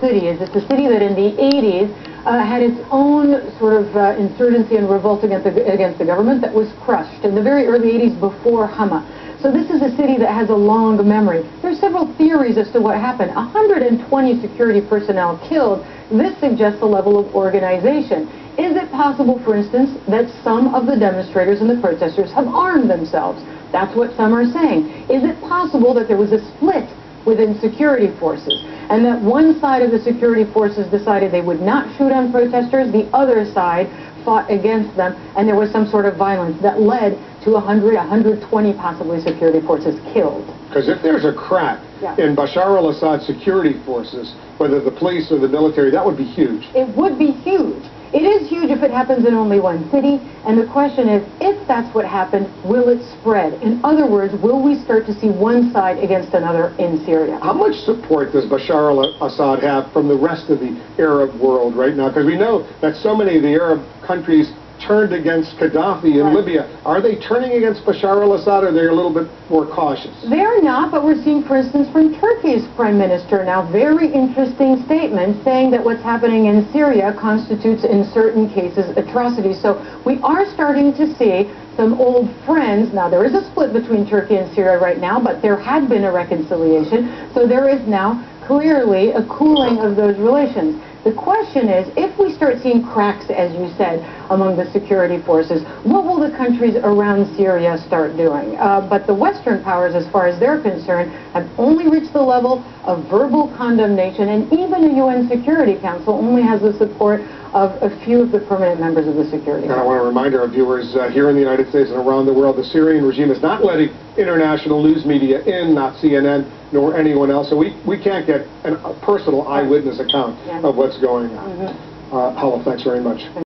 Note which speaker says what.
Speaker 1: city is. It's a city that in the 80s had its own sort of insurgency and revolt against the government that was crushed in the very early 80s before Hama. So this is a city that has a long memory. There's several theories as to what happened. 120 security personnel killed. This suggests a level of organization. Is it possible, for instance, that some of the demonstrators and the protesters have armed themselves? That's what some are saying. Is it possible that there was a split within security forces, and that one side of the security forces decided they would not shoot on protesters, the other side fought against them, and there was some sort of violence that led to 100, 120 possibly security forces killed?
Speaker 2: Because if there's a crack in Bashar al-Assad's security forces, whether the police or the military, that would be huge.
Speaker 1: It would be huge. It is huge if it happens in only one city, and the question is, if that's what happened, will it spread? In other words, will we start to see one side against another in Syria?
Speaker 2: How much support does Bashar al-Assad have from the rest of the Arab world right now? Because we know that so many of the Arab countries turned against Gaddafi in Libya. Are they turning against Bashar al-Assad, or are they a little bit more cautious?
Speaker 1: They're not, but we're seeing, for instance, from Turkey's prime minister now, very interesting statements saying that what's happening in Syria constitutes, in certain cases, atrocities. So we are starting to see some old friends. Now, there is a split between Turkey and Syria right now, but there had been a reconciliation. So there is now clearly a cooling of those relations. The question is, if we start seeing cracks, as you said, among the security forces, what will the countries around Syria start doing? But the Western powers, as far as they're concerned, have only reached the level of verbal condemnation, and even the UN Security Council only has the support of a few of the permanent members of the Security Council.
Speaker 2: And I want to remind our viewers here in the United States and around the world, the Syrian regime is not letting international news media in, not CNN, nor anyone else. So we can't get a personal eyewitness account of what's going on. Hala, thanks very much.